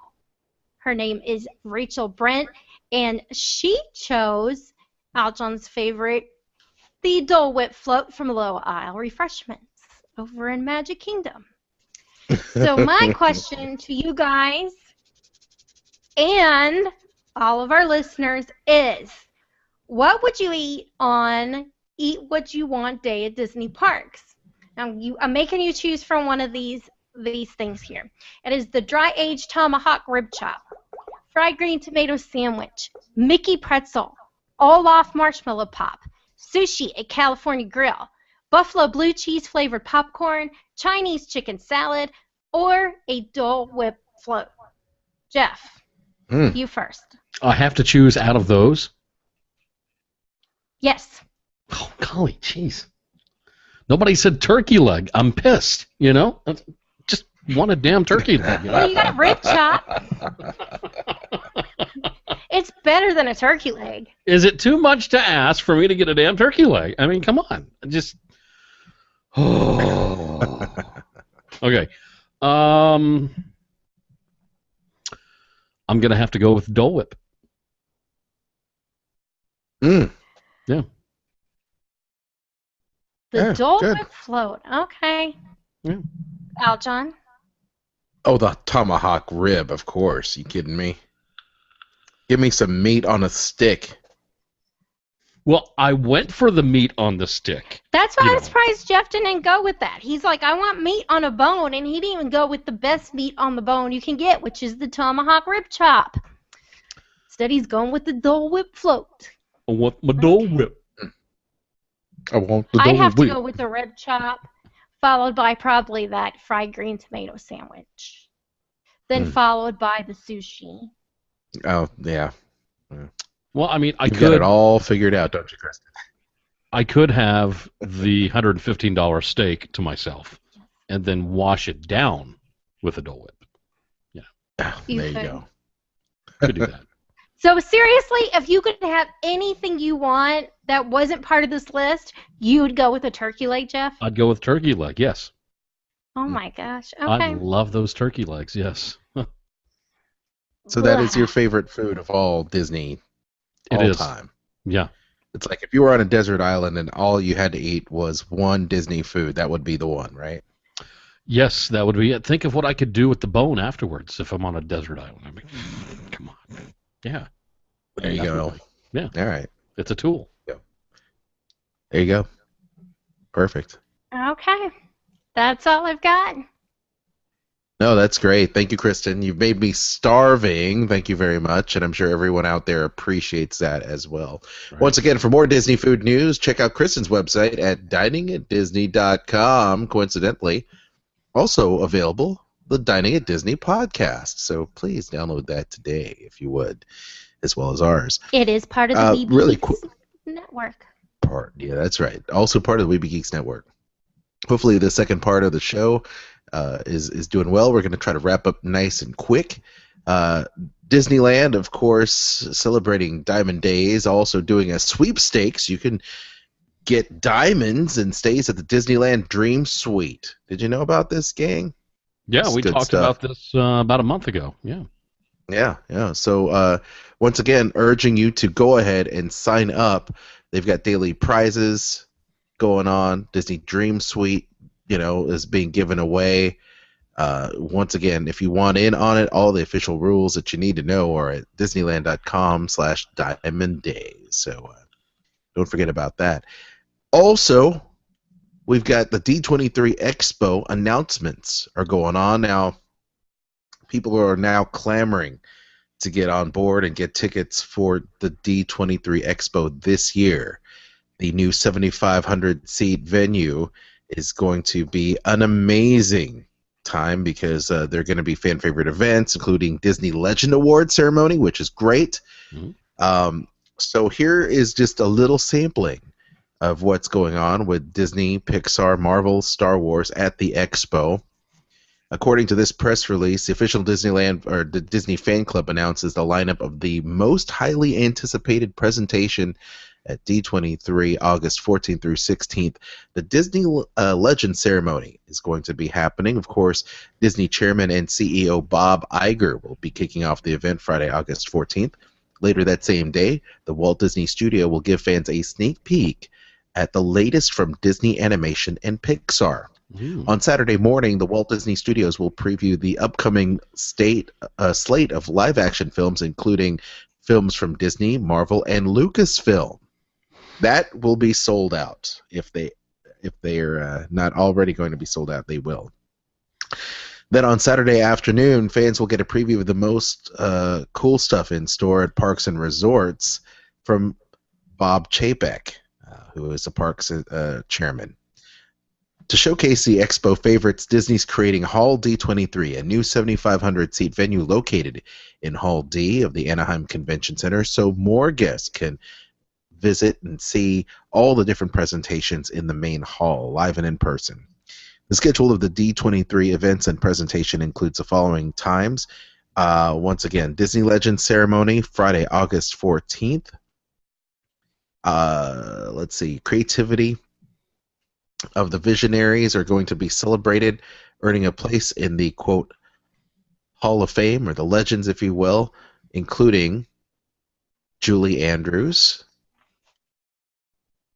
her name is Rachel Brent, and she chose Aljon's favorite, the Dole Whip float from Low Isle Refreshments over in Magic Kingdom. So my question to you guys and all of our listeners is, what would you eat on Eat What You Want Day at Disney Parks? Now, I'm making you choose from one of these things here. It is the dry-aged tomahawk rib chop, fried green tomato sandwich, Mickey pretzel, Olaf marshmallow pop, sushi at California Grill, buffalo blue cheese flavored popcorn, Chinese chicken salad, or a Dole Whip float. Jeff, you first. I have to choose out of those? Yes. Oh, golly, jeez. Nobody said turkey leg. I'm pissed, you know? I just want a damn turkey leg. You know? Well, you got a rib chop. It's better than a turkey leg. Is it too much to ask for me to get a damn turkey leg? I mean, come on. Just... Oh. Okay. I'm going to have to go with Dole Whip. Yeah. The Dole good. Whip float. Okay. Yeah. Aljon? Oh, the tomahawk rib, of course. You kidding me? Give me some meat on a stick. Well, I went for the meat on the stick. That's why I'm surprised Jeff didn't go with that. He's like, I want meat on a bone, and he didn't even go with the best meat on the bone you can get, which is the tomahawk rib chop. Instead, he's going with the Dole Whip float. I want my Dole Whip. I want the I Dole have to Whip. go with the rib chop, followed by probably that fried green tomato sandwich. Then followed by the sushi. Oh, yeah. Well, I mean, I You could got it all figured out, don't you, Kristen? I could have the $115 steak to myself and then wash it down with a Dole Whip. There you could. go. Could do that. So seriously, if you could have anything you want that wasn't part of this list, you would go with a turkey leg, Jeff? I'd go with turkey leg, yes. Oh my gosh. Okay. I love those turkey legs, yes. So that is your favorite food of all Disney It all is. time. Yeah. It's like if you were on a desert island and all you had to eat was one Disney food, that would be the one, right? Yes, that would be it. Think of what I could do with the bone afterwards if I'm on a desert island. I mean, come on. Yeah. There you go. Yeah. All right. It's a tool. There you go. Perfect. Okay. That's all I've got. No, that's great. Thank you, Kristen. You've made me starving. Thank you very much. And I'm sure everyone out there appreciates that as well. Right. Once again, for more Disney food news, check out Kristen's website at diningatdisney.com. Coincidentally, also available, the Dining at Disney podcast. So please download that today, if you would, as well as ours. It is part of the BB really Geeks network. Yeah, that's right. Also part of the Weeby Geeks Network. Hopefully the second part of the show is doing well. We're going to try to wrap up nice and quick. Disneyland, of course, celebrating Diamond Days, also doing a sweepstakes. You can get diamonds and stays at the Disneyland Dream Suite. Did you know about this, gang? Yeah, It's we good talked stuff. about this about a month ago. Yeah. Yeah. So once again, urging you to go ahead and sign up. They've got daily prizes going on. Disney Dream Suite, is being given away. Once again, if you want in on it, all the official rules that you need to know are at Disneyland.com/Diamond Days. So don't forget about that. Also, we've got the D23 Expo announcements are going on now. People are now clamoring to get on board and get tickets for the D23 Expo this year. The new 7,500 seat venue is going to be an amazing time because there are going to be fan favorite events, including Disney Legend Award ceremony, which is great. Mm-hmm. So here is just a little sampling of what's going on with Disney, Pixar, Marvel, Star Wars at the Expo. According to this press release, the official Disneyland or the Disney Fan Club announces the lineup of the most highly anticipated presentation at D23, August 14th through 16th. The Disney Legend ceremony is going to be happening. Of course, Disney Chairman and CEO Bob Iger will be kicking off the event Friday, August 14th. Later that same day, the Walt Disney Studio will give fans a sneak peek at the latest from Disney Animation and Pixar. On Saturday morning, the Walt Disney Studios will preview the upcoming slate of live-action films, including films from Disney, Marvel, and Lucasfilm. That will be sold out. If they're not already going to be sold out, they will. Then on Saturday afternoon, fans will get a preview of the most cool stuff in store at Parks and Resorts from Bob Chapek, who is the Parks chairman. To showcase the Expo favorites, Disney's creating Hall D23, a new 7,500-seat venue located in Hall D of the Anaheim Convention Center, so more guests can visit and see all the different presentations in the main hall, live and in person. The schedule of the D23 events and presentation includes the following times. Once again, Disney Legends Ceremony, Friday, August 14th. Let's see, creativity of the visionaries are going to be celebrated, earning a place in the, quote, Hall of Fame, or the Legends, if you will, including Julie Andrews,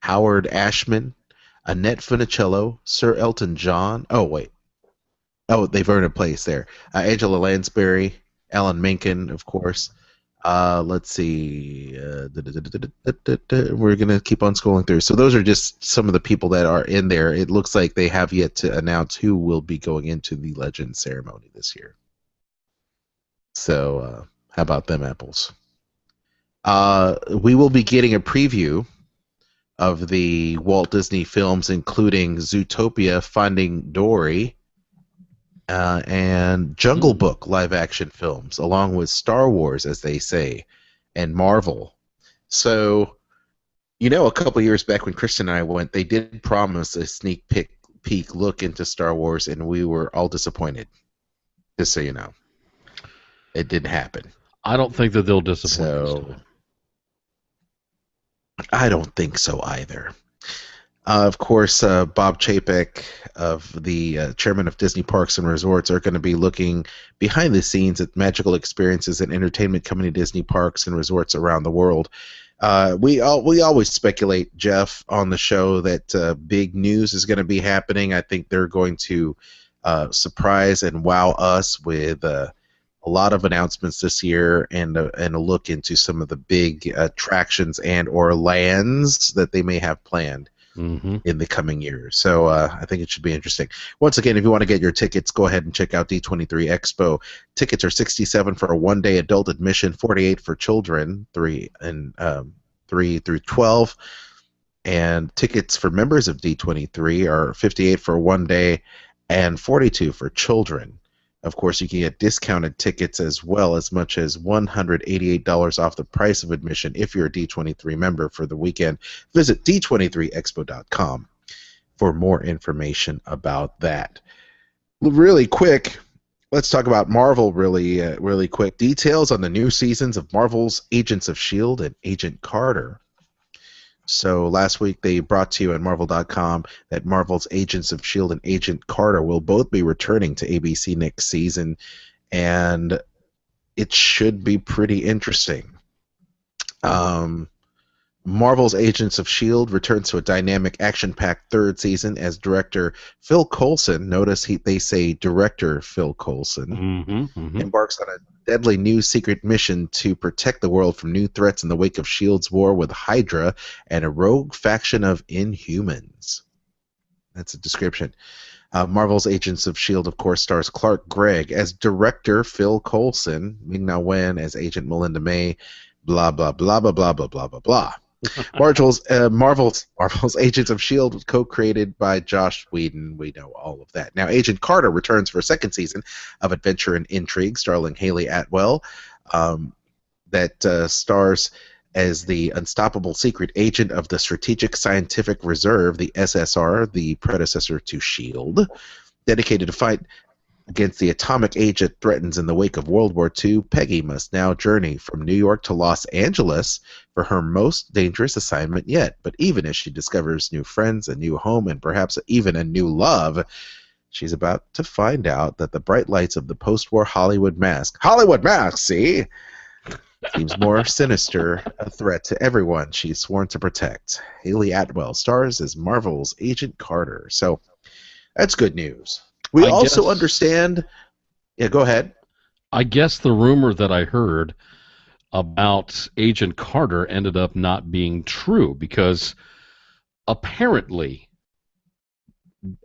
Howard Ashman, Annette Funicello, Sir Elton John. They've earned a place there. Angela Lansbury, Alan Menken, of course. Let's see. We're going to keep on scrolling through. So those are just some of the people that are in there. It looks like they have yet to announce who will be going into the Legend ceremony this year. So how about them apples? We will be getting a preview of the Walt Disney films, including Zootopia, Finding Dory, and Jungle Book live-action films, along with Star Wars, as they say, and Marvel. So, a couple years back when Kristen and I went, they did promise a sneak peek look into Star Wars, and we were all disappointed, just so you know. It didn't happen. I don't think that they'll disappoint us. So, I don't think so either. Of course, Bob Chapek, of the chairman of Disney Parks and Resorts, are going to be looking behind the scenes at magical experiences and entertainment coming to Disney Parks and Resorts around the world. We always speculate, Jeff, on the show that big news is going to be happening. I think they're going to surprise and wow us with a lot of announcements this year and a look into some of the big attractions and or lands that they may have planned in the coming years. So I think it should be interesting. Once again, if you want to get your tickets, go ahead and check out D23 Expo. Tickets are $67 for a one-day adult admission, $48 for children, 3 through 12. And tickets for members of D23 are $58 for one day and $42 for children. Of course, you can get discounted tickets as well, as much as $188 off the price of admission if you're a D23 member for the weekend. Visit d23expo.com for more information about that. Really quick, let's talk about Marvel really quick. Details on the new seasons of Marvel's Agents of S.H.I.E.L.D. and Agent Carter. So last week they brought to you on Marvel.com that Marvel's Agents of S.H.I.E.L.D. and Agent Carter will both be returning to ABC next season, and it should be pretty interesting. Marvel's Agents of S.H.I.E.L.D. returns to a dynamic, action-packed third season as director Phil Coulson, notice they say director Phil Coulson, embarks on a deadly new secret mission to protect the world from new threats in the wake of S.H.I.E.L.D.'s war with Hydra and a rogue faction of Inhumans. That's a description. Marvel's Agents of S.H.I.E.L.D., of course, stars Clark Gregg as Director Phil Coulson, Ming-Na Wen as Agent Melinda May, blah, blah, blah, blah, blah, blah, blah, blah, blah. Marvel's Agents of S.H.I.E.L.D. was co-created by Josh Whedon. We know all of that. Now, Agent Carter returns for a second season of Adventure and Intrigue, starring Haley Atwell, that stars as the unstoppable secret agent of the Strategic Scientific Reserve, the SSR, the predecessor to S.H.I.E.L.D., dedicated to fight against the atomic age that threatens in the wake of World War II. Peggy must now journey from New York to Los Angeles for her most dangerous assignment yet. But even as she discovers new friends, a new home, and perhaps even a new love, she's about to find out that the bright lights of the post-war Hollywood mask, see, seems more sinister a threat to everyone she's sworn to protect. Haley Atwell stars as Marvel's Agent Carter. So that's good news. We also understand. Yeah, go ahead. I guess the rumor that I heard about Agent Carter ended up not being true because apparently,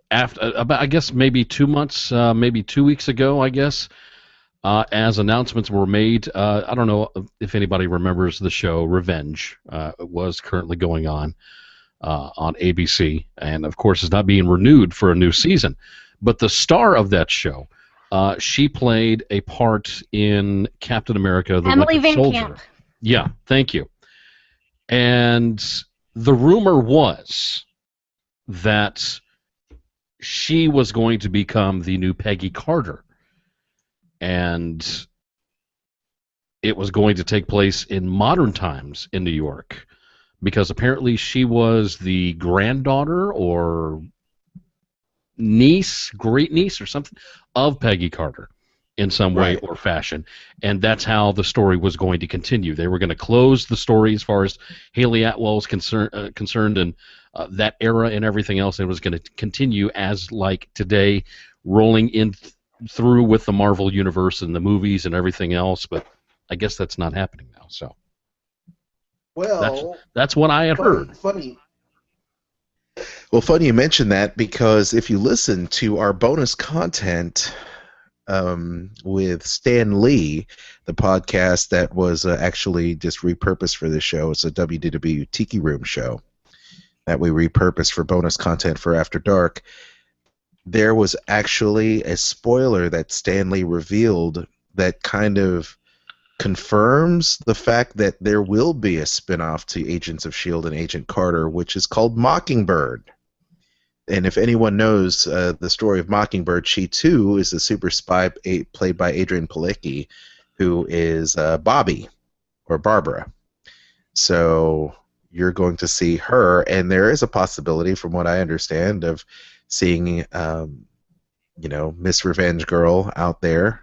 after about I guess maybe 2 months, maybe 2 weeks ago, I guess. As announcements were made, I don't know if anybody remembers the show Revenge. It was currently going on ABC, and of course is not being renewed for a new season. But the star of that show, she played a part in Captain America: The Emily Winter Van Soldier. Camp. Yeah, thank you. And the rumor was that she was going to become the new Peggy Carter. And it was going to take place in modern times in New York because apparently she was the granddaughter or niece, great niece or something of Peggy Carter in some way or fashion. And that's how the story was going to continue. They were going to close the story as far as Haley Atwell is concerned and that era and everything else. And it was going to continue as like today, rolling in through with the Marvel universe and the movies and everything else, but I guess that's not happening now. So, that's what I had heard. Funny. Well, funny you mention that because if you listen to our bonus content with Stan Lee, the podcast that was actually just repurposed for this show, it's a WDW Tiki Room show that we repurposed for bonus content for After Dark. There was actually a spoiler that Stan Lee revealed that kind of confirms the fact that there will be a spin-off to Agents of S.H.I.E.L.D. and Agent Carter, which is called Mockingbird. And if anyone knows the story of Mockingbird, she too is a super spy played by Adrian Palicki, who is Bobby, or Barbara. So you're going to see her, and there is a possibility, from what I understand, of seeing, Miss Revenge Girl out there.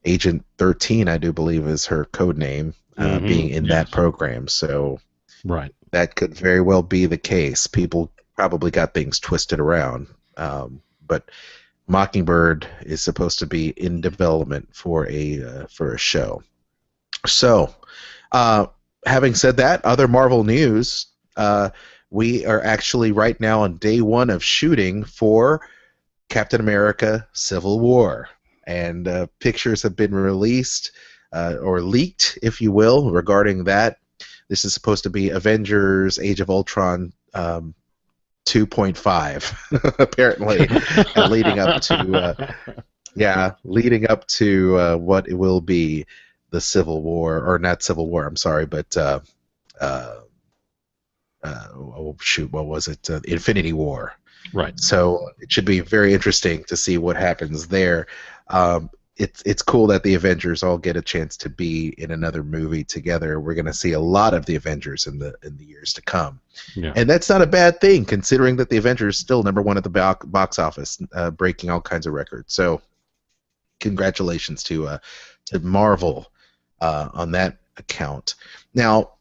Agent 13, I do believe, is her code name, being in that program. So that could very well be the case. People probably got things twisted around. But Mockingbird is supposed to be in development for a show. So, having said that, other Marvel news, we are actually right now on day one of shooting for Captain America: Civil War. And pictures have been released, or leaked, if you will, regarding that. This is supposed to be Avengers Age of Ultron 2.5, apparently, and leading up to what it will be the Civil War, or not Civil War, I'm sorry, but what was it? Infinity War. Right. So it should be very interesting to see what happens there. It's cool that the Avengers all get a chance to be in another movie together. We're going to see a lot of the Avengers in the years to come, and that's not a bad thing considering that the Avengers still #1 at the box office, breaking all kinds of records. So, congratulations to Marvel on that account. Now,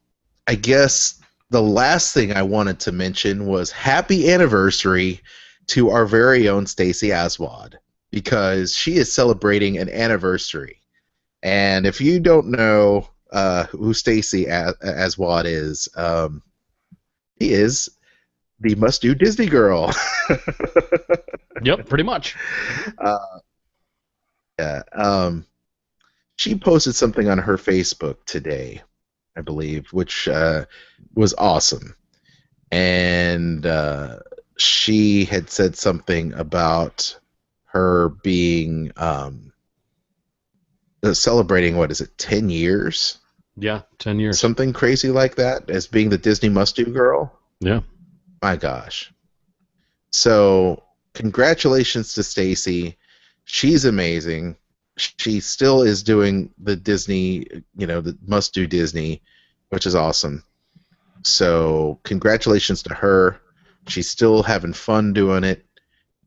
I guess the last thing I wanted to mention was happy anniversary to our very own Stacey Aswad, because she is celebrating an anniversary. And if you don't know who Stacey Aswad is, he is the must-do Disney girl. Yep, pretty much. Yeah. She posted something on her Facebook today, I believe, which was awesome. And she had said something about her being celebrating, what is it, 10 years? Yeah, 10 years. Something crazy like that, as being the Disney must-do girl. Yeah. My gosh. So, congratulations to Stacy. She's amazing. She still is doing the Disney, the must-do Disney, which is awesome. So, congratulations to her. She's still having fun doing it.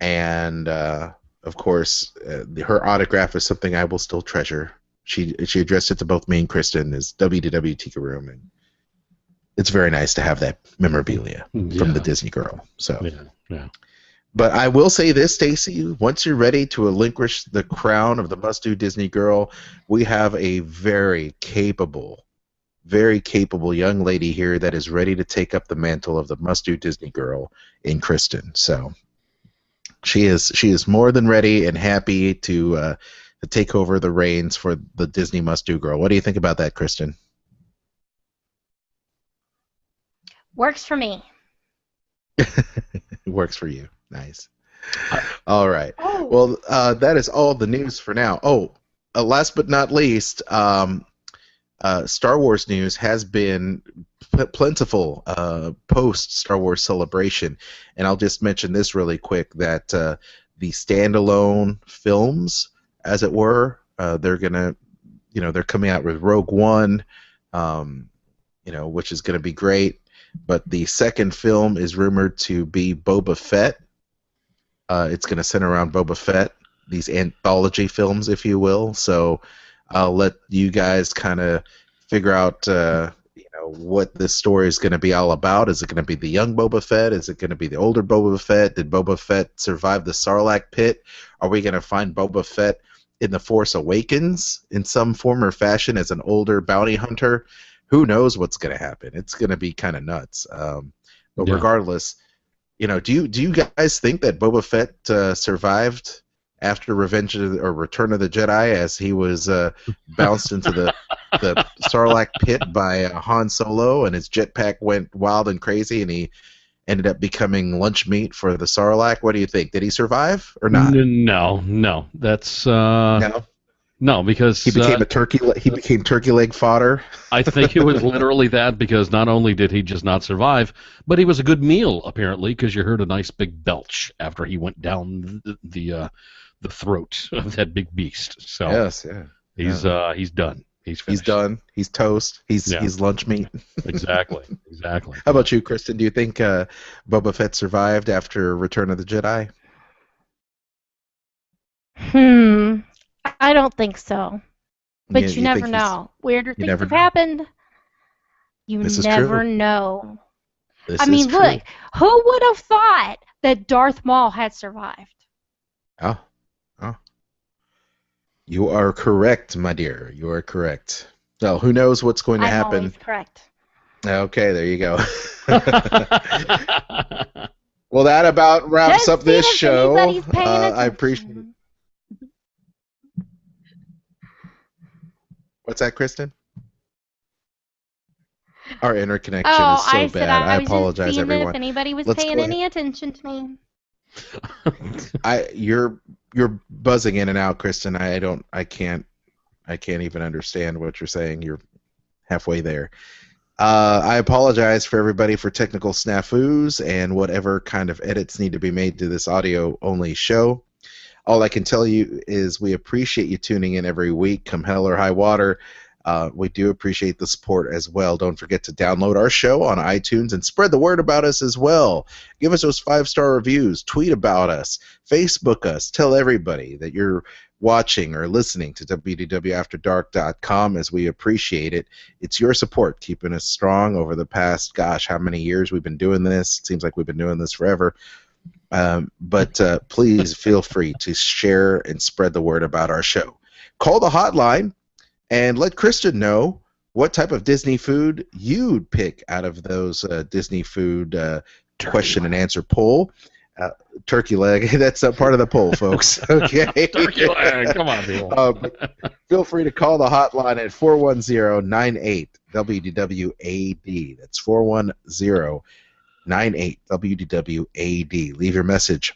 And, of course, her autograph is something I will still treasure. She addressed it to both me and Kristen as WDW Tika Room. And it's very nice to have that memorabilia from the Disney girl. So, yeah. But I will say this, Stacy, once you're ready to relinquish the crown of the must-do Disney girl, we have a very capable young lady here that is ready to take up the mantle of the must-do Disney girl in Kristen. So she is more than ready and happy to take over the reins for the Disney must-do girl. What do you think about that, Kristen? Works for me. It works for you. Nice. All right. Oh. Well, that is all the news for now. Oh, last but not least, Star Wars news has been plentiful post Star Wars Celebration, and I'll just mention this really quick that the standalone films, as it were, they're gonna, they're coming out with Rogue One, which is gonna be great. But the second film is rumored to be Boba Fett. It's going to center around Boba Fett, these anthology films, if you will. So I'll let you guys kind of figure out, what this story is going to be all about. Is it going to be the young Boba Fett? Is it going to be the older Boba Fett? Did Boba Fett survive the Sarlacc pit? Are we going to find Boba Fett in The Force Awakens in some form or fashion as an older bounty hunter? Who knows what's going to happen? It's going to be kind of nuts. But regardless, do you guys think that Boba Fett survived after Return of the Jedi, as he was bounced into the Sarlacc pit by Han Solo, and his jetpack went wild and crazy, and he ended up becoming lunch meat for the Sarlacc? What do you think? Did he survive or not? No. That's no. No, because he became he became turkey leg fodder. I think it was literally that, because not only did he just not survive, but he was a good meal apparently, because you heard a nice big belch after he went down the throat of that big beast. So yes, yeah. He's done. He's finished. He's done. He's toast. He's lunch meat. Exactly. How about you, Kristen? Do you think Boba Fett survived after Return of the Jedi? I don't think so. But you never know. Weirder things have happened. You never know. I mean, look, who would have thought that Darth Maul had survived? Oh. You are correct, my dear. You are correct. Well, who knows what's going to happen? I'm always correct. Okay, there you go. Well, that about wraps up this show. I appreciate it. What's that, Kristen? Our interconnection is so bad. I apologize, everyone. If anybody was paying any attention to me. You're buzzing in and out, Kristen. I can't even understand what you're saying. You're halfway there. I apologize for everybody for technical snafus and whatever kind of edits need to be made to this audio-only show. All I can tell you is we appreciate you tuning in every week, come hell or high water. We do appreciate the support as well. Don't forget to download our show on iTunes and spread the word about us as well. Give us those 5-star reviews. Tweet about us. Facebook us. Tell everybody that you're watching or listening to WDWAfterDark.com, as we appreciate it. It's your support keeping us strong over the past, how many years we've been doing this. It seems like we've been doing this forever. But please feel free to share and spread the word about our show. Call the hotline and let Kristen know what type of Disney food you'd pick out of those Disney food question and answer poll. Turkey leg. That's part of the poll, folks. Okay. Turkey leg. Come on, people. Feel free to call the hotline at 410-98-WDW-AD. That's 410-98-WDW-AD. Leave your message,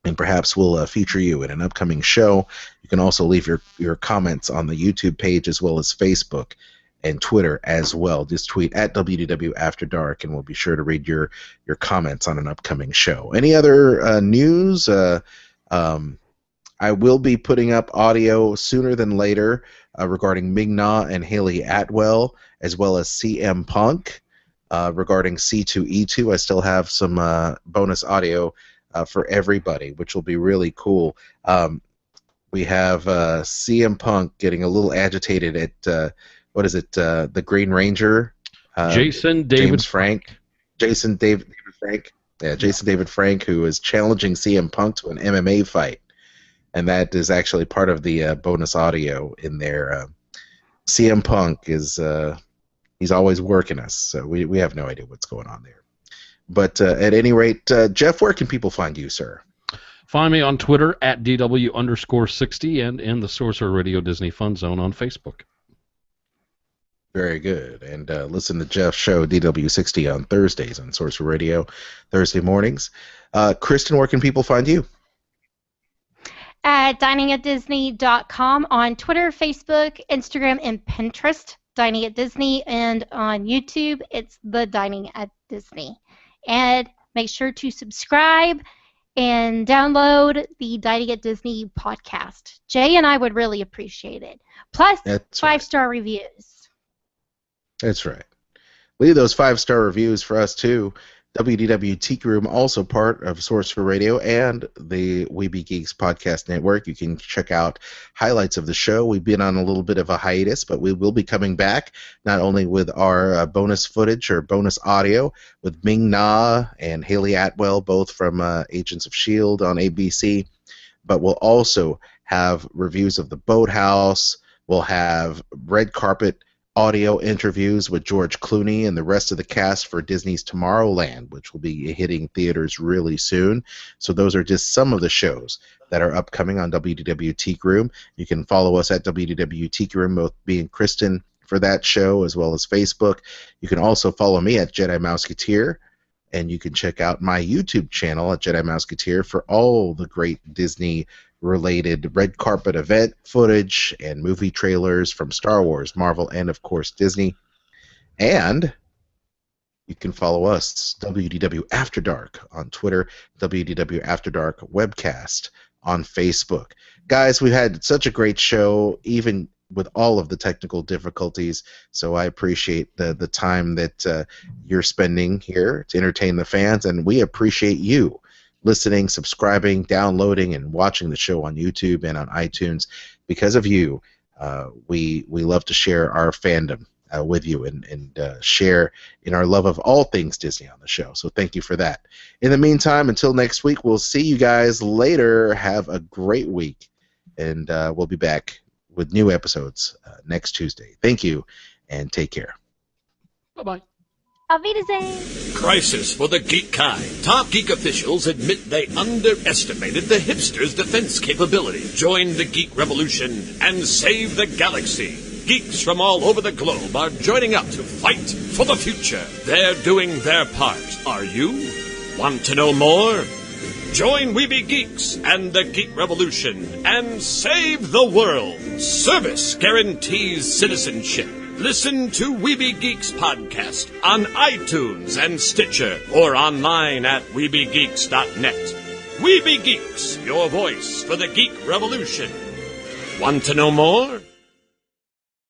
and perhaps we'll feature you in an upcoming show. You can also leave your comments on the YouTube page as well as Facebook and Twitter as well. Just tweet at WDW After Dark, and we'll be sure to read your comments on an upcoming show. Any other news? I will be putting up audio sooner than later regarding Ming-Na and Haley Atwell, as well as CM Punk regarding C2E2. I still have some bonus audio for everybody, which will be really cool. We have CM Punk getting a little agitated at the Green Ranger? Jason David Frank. Yeah, Jason David Frank, who is challenging CM Punk to an MMA fight. And that is actually part of the bonus audio in there. CM Punk is he's always working us, so we have no idea what's going on there. But at any rate, Jeff, where can people find you, sir? Find me on Twitter at DW_60 and in the Sorcerer Radio Disney Fun Zone on Facebook. Very good. And listen to Jeff's show, DW60, on Thursdays on Sorcerer Radio, Thursday mornings. Kristen, where can people find you? At diningatdisney.com on Twitter, Facebook, Instagram, and Pinterest. Dining at Disney, and on YouTube, it's The Dining at Disney. And make sure to subscribe and download the Dining at Disney podcast. Jay and I would really appreciate it. Plus, That's 5-star reviews. That's right. Leave those 5-star reviews for us, too. WDW Tiki Room, also part of Sorcerer Radio and the Weeby Geeks podcast network. You can check out highlights of the show. We've been on a little bit of a hiatus, but we will be coming back, not only with our bonus footage or bonus audio with Ming-Na and Haley Atwell, both from Agents of S.H.I.E.L.D. on ABC, but we'll also have reviews of The Boathouse. We'll have red carpet audio interviews with George Clooney and the rest of the cast for Disney's Tomorrowland, which will be hitting theaters really soon. So those are just some of the shows that are upcoming on WDW Tiki Room. You can follow us at WDW Tiki Room, both me and Kristen, for that show, as well as Facebook. You can also follow me at Jedi Mouseketeer, and you can check out my YouTube channel at Jedi Mouseketeer for all the great Disney-related red carpet event footage and movie trailers from Star Wars, Marvel, and, of course, Disney. And you can follow us, WDW After Dark, on Twitter, WDW After Dark webcast on Facebook. Guys, we've had such a great show, even with all of the technical difficulties, so I appreciate the time that you're spending here to entertain the fans, and we appreciate you listening, subscribing, downloading, and watching the show on YouTube and on iTunes. Because of you, we love to share our fandom with you and share in our love of all things Disney on the show. So thank you for that. In the meantime, until next week, we'll see you guys later. Have a great week, and we'll be back with new episodes next Tuesday. Thank you, and take care. Bye-bye. Auf Wiedersehen. Crisis for the geek kind. Top geek officials admit they underestimated the hipsters' defense capability. Join the geek revolution and save the galaxy. Geeks from all over the globe are joining up to fight for the future. They're doing their part. Are you? Want to know more? Join Weeby Geeks and the Geek Revolution and save the world. Service guarantees citizenship. Listen to Weeby Geeks podcast on iTunes and Stitcher or online at WeebyGeeks.net. Weeby Geeks, your voice for the Geek Revolution. Want to know more?